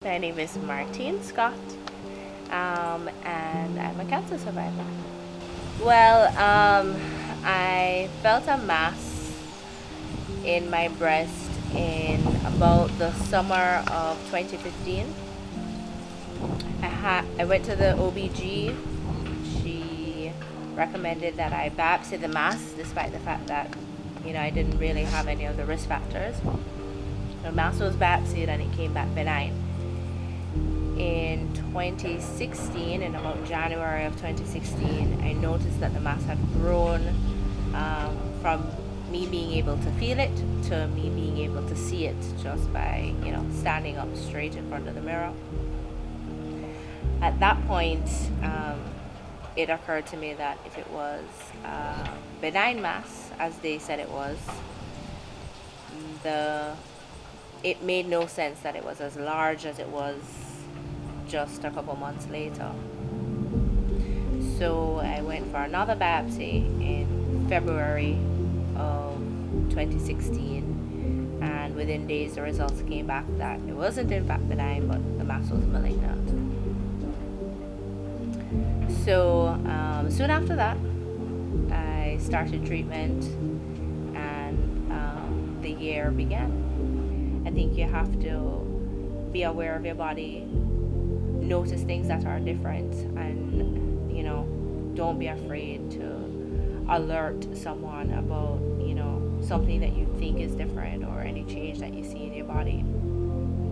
My name is Martine Scott, and I'm a cancer survivor. Well, I felt a mass in my breast in about the summer of 2015. I went to the OBG. She recommended that I biopsy the mass, despite the fact that I didn't really have any of the risk factors. The mass was biopsied and it came back benign. In 2016, in about January of 2016, I noticed that the mass had grown from me being able to feel it to me being able to see it just by standing up straight in front of the mirror. At that point, it occurred to me that if it was benign mass, as they said it was, it made no sense that it was as large as it was just a couple months later. So I went for another biopsy in February of 2016, and within days the results came back that it wasn't in fact benign, but the mass was malignant. So soon after that, I started treatment, and the year began. I think you have to be aware of your body, notice things that are different, and don't be afraid to alert someone about something that you think is different or any change that you see in your body,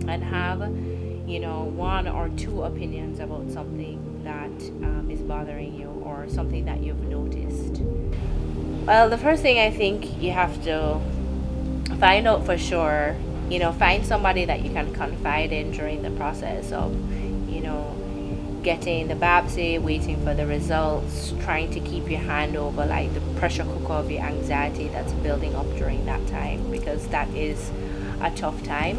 and have one or two opinions about something that is bothering you or something that you've noticed. Well, the first thing I think you have to find out for sure, find somebody that you can confide in during the process of getting the biopsy, waiting for the results, trying to keep your hand over like the pressure cooker of your anxiety that's building up during that time, because that is a tough time.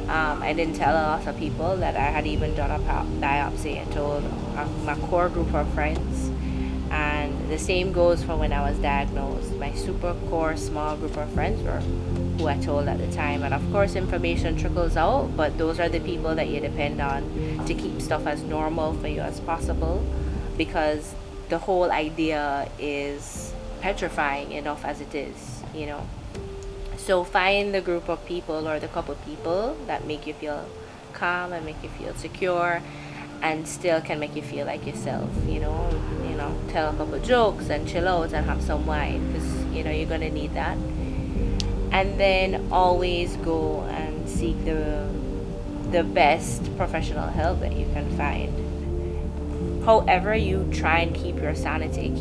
I didn't tell a lot of people that I had even done a biopsy. I told my core group of friends, and the same goes for when I was diagnosed. My super core small group of friends were who I told at the time, and of course information trickles out, but those are the people that you depend on to keep stuff as normal for you as possible, because the whole idea is petrifying enough as it is. So find the group of people or the couple of people that make you feel calm and make you feel secure and still can make you feel like yourself. Tell a couple jokes and chill out and have some wine, because you're gonna need that. And then always go and seek the best professional help that you can find. However, you try and keep your sanity.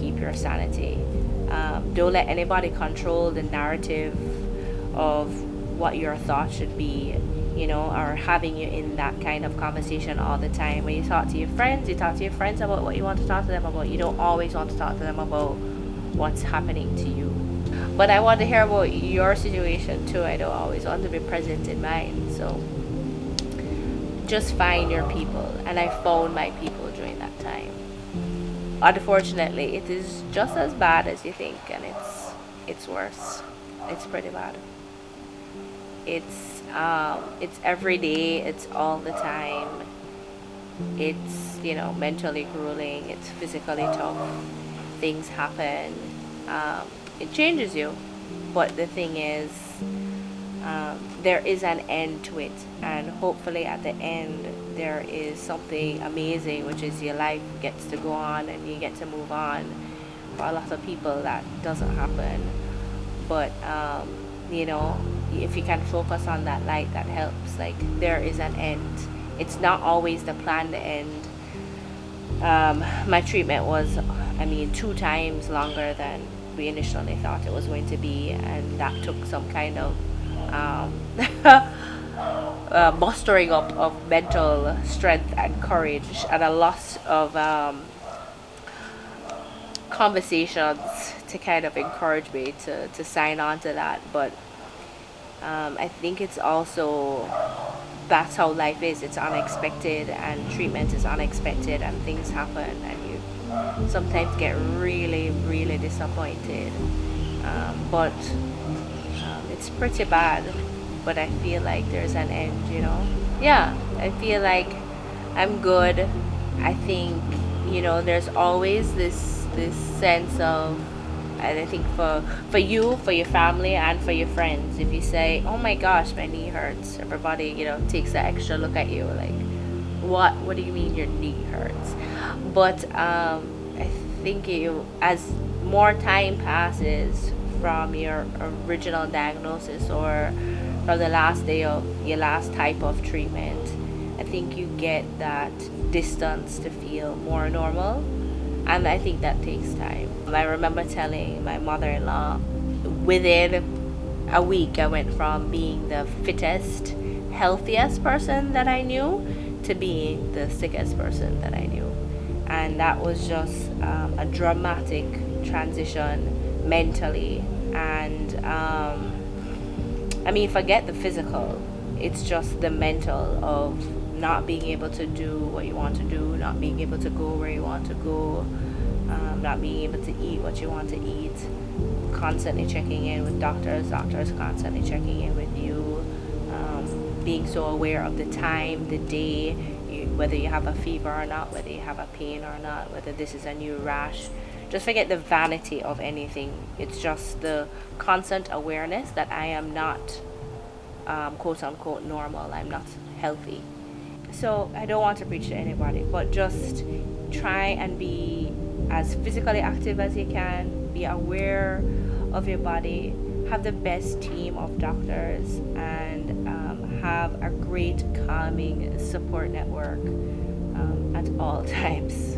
Don't let anybody control the narrative of what your thoughts should be, or having you in that kind of conversation all the time. When you talk to your friends about what you want to talk to them about. You don't always want to talk to them about what's happening to you. But I want to hear about your situation too. I don't always want to be present in mine. So just find your people. And I found my people during that time. Unfortunately, it is just as bad as you think, and it's worse. It's pretty bad. It's every day, it's all the time. It's mentally grueling, it's physically tough. Things happen. It changes you, but the thing is, there is an end to it, and hopefully at the end there is something amazing, which is your life gets to go on and you get to move on. For a lot of people that doesn't happen, but if you can focus on that light, that helps. Like, there is an end. It's not always the planned end. My treatment was 2 times longer than we initially thought it was going to be, and that took some kind of mustering up of mental strength and courage, and a lot of conversations to kind of encourage me to sign on to that. But I think it's also, that's how life is. It's unexpected, and treatment is unexpected, and things happen, and you sometimes get really, really disappointed. But it's pretty bad. But I feel like there's an end. Yeah, I feel like I'm good. I think, there's always this sense of, and I think for you, for your family, and for your friends, if you say, "Oh my gosh, my knee hurts," everybody, takes an extra look at you like, what do you mean your knee hurts? But I think as more time passes from your original diagnosis or from the last day of your last type of treatment, I think you get that distance to feel more normal, and I think that takes time. I remember telling my mother-in-law, within a week I went from being the fittest, healthiest person that I knew to being the sickest person that I knew. And that was just a dramatic transition mentally. And I mean, forget the physical, it's just the mental of not being able to do what you want to do, not being able to go where you want to go, not being able to eat what you want to eat, constantly checking in with doctors constantly checking in with you, being so aware of the time, the day, whether you have a fever or not, whether you have a pain or not, whether this is a new rash. Just forget the vanity of anything. It's just the constant awareness that I am not, quote unquote, normal. I'm not healthy. So I don't want to preach to anybody, but just try and be as physically active as you can, be aware of your body, have the best team of doctors, and have a great calming support network at all times.